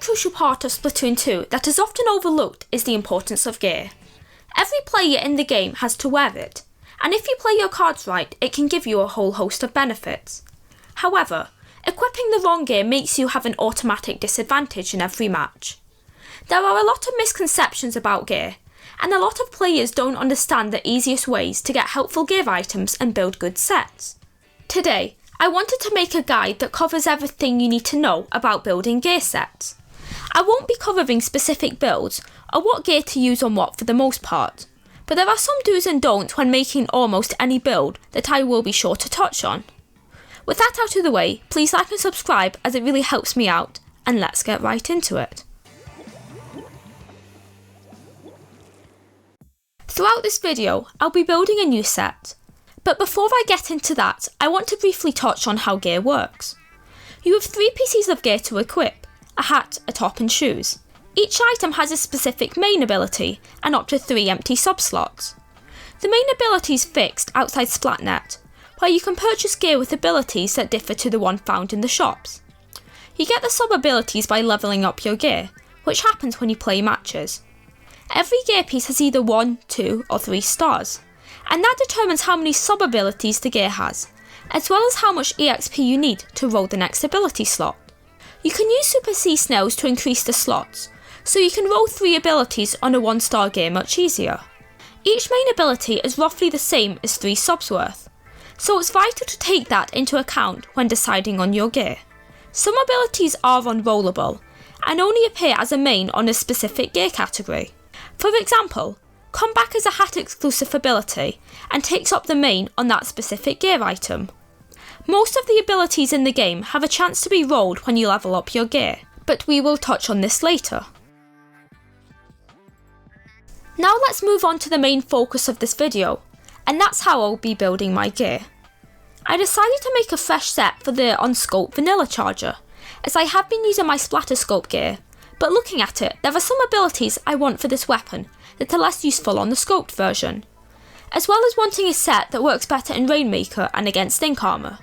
crucial part of Splatoon 2 that is often overlooked is the importance of gear. Every player in the game has to wear it, and if you play your cards right, it can give you a whole host of benefits. However, equipping the wrong gear makes you have an automatic disadvantage in every match. There are a lot of misconceptions about gear, and a lot of players don't understand the easiest ways to get helpful gear items and build good sets. Today, I wanted to make a guide that covers everything you need to know about building gear sets. I won't be covering specific builds or what gear to use on what for the most part, but there are some do's and don'ts when making almost any build that I will be sure to touch on. With that out of the way, please like and subscribe as it really helps me out, and let's get right into it. Throughout this video, I'll be building a new set, but before I get into that, I want to briefly touch on how gear works. You have 3 pieces of gear to equip: a hat, a top and shoes. Each item has a specific main ability and up to 3 empty sub-slots. The main ability is fixed outside Splatnet, where you can purchase gear with abilities that differ to the one found in the shops. You get the sub-abilities by levelling up your gear, which happens when you play matches. Every gear piece has either 1, 2 or 3 stars, and that determines how many sub-abilities the gear has, as well as how much EXP you need to roll the next ability slot. You can use Super Sea Snails to increase the slots, so you can roll 3 abilities on a 1-star gear much easier. Each main ability is roughly the same as 3 subs worth, so it's vital to take that into account when deciding on your gear. Some abilities are unrollable, and only appear as a main on a specific gear category. For example, Comeback is a hat exclusive ability, and takes up the main on that specific gear item. Most of the abilities in the game have a chance to be rolled when you level up your gear, but we will touch on this later. Now let's move on to the main focus of this video, and that's how I'll be building my gear. I decided to make a fresh set for the Unscoped Vanilla Charger, as I have been using my Splatterscope gear, but looking at it, there are some abilities I want for this weapon that are less useful on the scoped version, as well as wanting a set that works better in Rainmaker and against Ink Armour.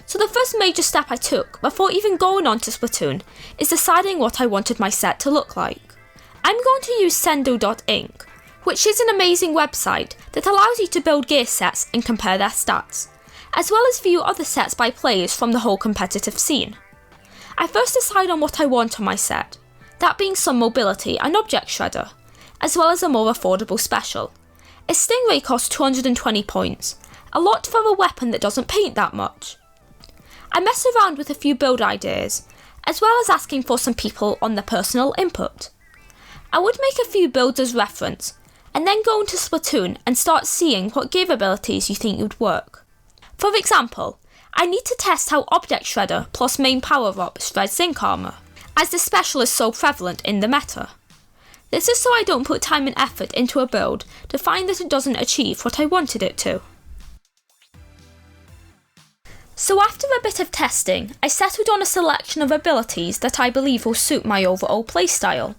So the first major step I took before even going on to Splatoon is deciding what I wanted my set to look like. I'm going to use Sendo.ink, which is an amazing website that allows you to build gear sets and compare their stats, as well as view other sets by players from the whole competitive scene. I first decide on what I want on my set, that being some mobility and object shredder, as well as a more affordable special. A Stingray costs 220 points, a lot for a weapon that doesn't paint that much. I mess around with a few build ideas, as well as asking for some people on their personal input. I would make a few builds as reference, and then go into Splatoon and start seeing what gear abilities you think would work. For example, I need to test how Object Shredder plus main power-up shreds Zinc Armour, as the special is so prevalent in the meta. This is so I don't put time and effort into a build to find that it doesn't achieve what I wanted it to. So after a bit of testing, I settled on a selection of abilities that I believe will suit my overall playstyle.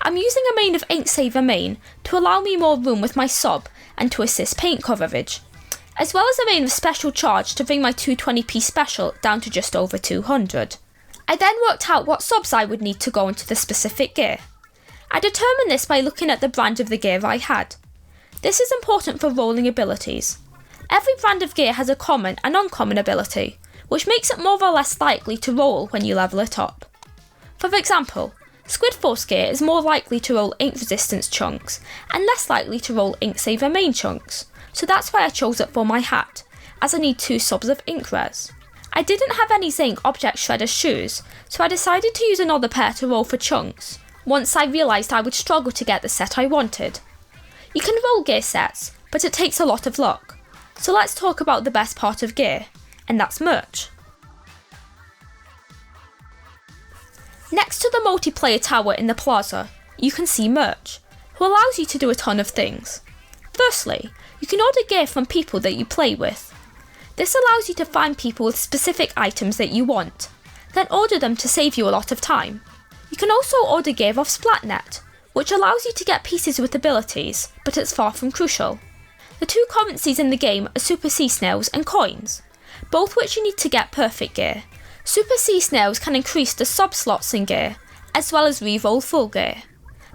I'm using a main of Inksaver main to allow me more room with my sub and to assist paint coverage, as well as a main of Special Charge to bring my 220p special down to just over 200. I then worked out what subs I would need to go into the specific gear. I determined this by looking at the brand of the gear I had. This is important for rolling abilities. Every brand of gear has a common and uncommon ability, which makes it more or less likely to roll when you level it up. For example, Squid Force gear is more likely to roll ink resistance chunks and less likely to roll Inksaver main chunks, so that's why I chose it for my hat, as I need 2 subs of ink res. I didn't have any Zinc Object Shredder shoes, so I decided to use another pair to roll for chunks, once I realised I would struggle to get the set I wanted. You can roll gear sets, but it takes a lot of luck, so let's talk about the best part of gear, and that's merch. Next to the multiplayer tower in the plaza, you can see merch, who allows you to do a ton of things. Firstly, you can order gear from people that you play with. This allows you to find people with specific items that you want, then order them to save you a lot of time. You can also order gear off Splatnet, which allows you to get pieces with abilities, but it's far from crucial. The 2 currencies in the game are Super Sea Snails and coins, both which you need to get perfect gear. Super Sea Snails can increase the sub-slots in gear, as well as re-roll full gear.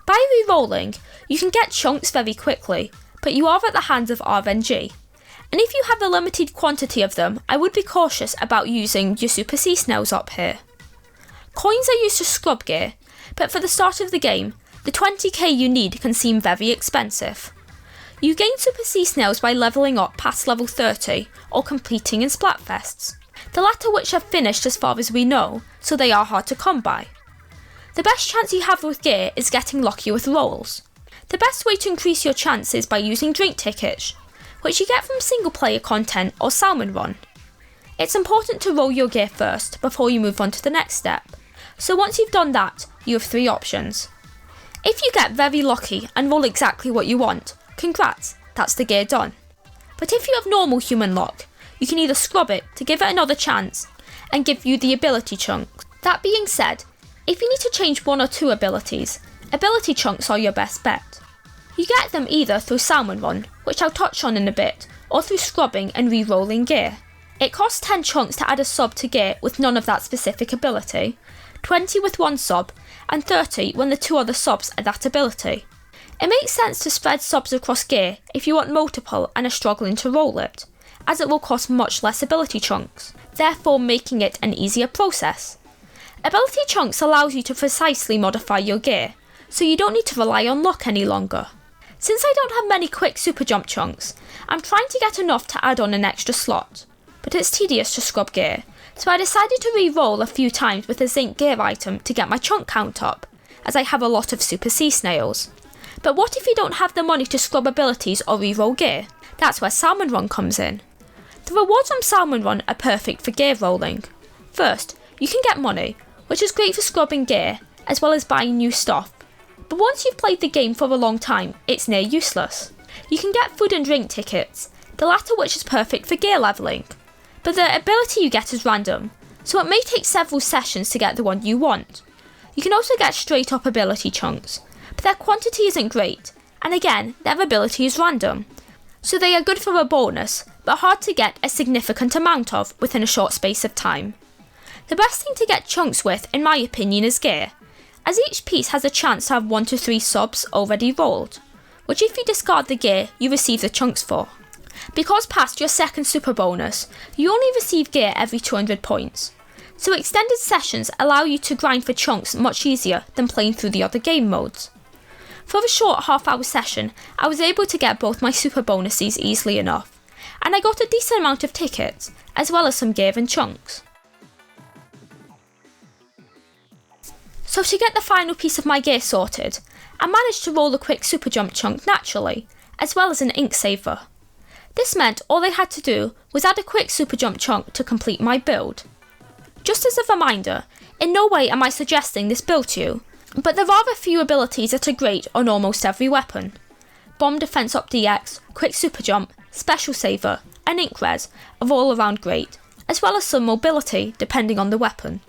By re-rolling, you can get chunks very quickly, but you are at the hands of RNG. And if you have a limited quantity of them, I would be cautious about using your Super Sea Snails up here. Coins are used to scrub gear, but for the start of the game, the 20k you need can seem very expensive. You gain Super Sea Snails by levelling up past level 30 or completing in Splatfests, the latter which have finished as far as we know, so they are hard to come by. The best chance you have with gear is getting lucky with rolls. The best way to increase your chances is by using drink tickets, which you get from single player content or Salmon Run. It's important to roll your gear first before you move on to the next step, so once you've done that, you have 3 options. If you get very lucky and roll exactly what you want, congrats, that's the gear done. But if you have normal human luck, you can either scrub it to give it another chance and give you the ability chunks. That being said, if you need to change 1 or 2 abilities, ability chunks are your best bet. You get them either through Salmon Run, which I'll touch on in a bit, or through scrubbing and re-rolling gear. It costs 10 chunks to add a sub to gear with none of that specific ability, 20 with 1 sub, and 30 when the 2 other subs are that ability. It makes sense to spread subs across gear if you want multiple and are struggling to roll it, as it will cost much less ability chunks, therefore making it an easier process. Ability chunks allows you to precisely modify your gear, so you don't need to rely on luck any longer. Since I don't have many quick super jump chunks, I'm trying to get enough to add on an extra slot, but it's tedious to scrub gear, so I decided to re-roll a few times with a zinc gear item to get my chunk count up, as I have a lot of Super Sea Snails. But what if you don't have the money to scrub abilities or re-roll gear? That's where Salmon Run comes in. The rewards on Salmon Run are perfect for gear rolling. First, you can get money, which is great for scrubbing gear, as well as buying new stuff. But once you've played the game for a long time, it's near useless. You can get food and drink tickets, the latter which is perfect for gear levelling. But the ability you get is random, so it may take several sessions to get the one you want. You can also get straight up ability chunks, but their quantity isn't great, and again, their ability is random. So they are good for a bonus, but hard to get a significant amount of within a short space of time. The best thing to get chunks with, in my opinion, is gear, as each piece has a chance to have 1 to 3 subs already rolled, which if you discard the gear, you receive the chunks for. Because past your second super bonus, you only receive gear every 200 points, so extended sessions allow you to grind for chunks much easier than playing through the other game modes. For a short half-hour session, I was able to get both my super bonuses easily enough, and I got a decent amount of tickets, as well as some gear and chunks. So to get the final piece of my gear sorted, I managed to roll a quick super jump chunk naturally, as well as an ink saver. This meant all I had to do was add a quick super jump chunk to complete my build. Just as a reminder, in no way am I suggesting this build to you, but there are a few abilities that are great on almost every weapon. Bomb Defense Up DX, Quick Super Jump, Special Saver, and Ink Res are all around great, as well as some mobility depending on the weapon.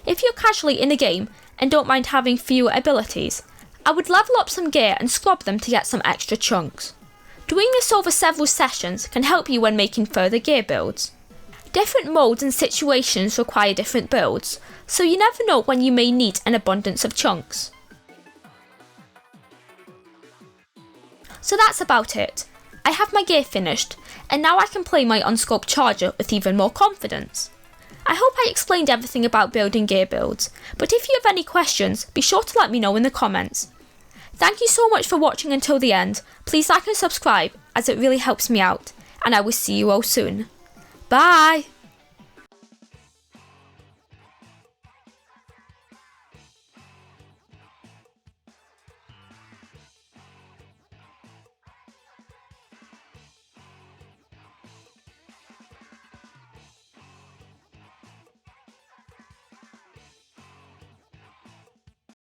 If you're casually in a game and don't mind having fewer abilities, I would level up some gear and scrub them to get some extra chunks. Doing this over several sessions can help you when making further gear builds. Different modes and situations require different builds, so you never know when you may need an abundance of chunks. So that's about it. I have my gear finished, and now I can play my unscoped charger with even more confidence. I hope I explained everything about building gear builds, but if you have any questions, be sure to let me know in the comments. Thank you so much for watching until the end. Please like and subscribe, as it really helps me out, and I will see you all soon. Bye!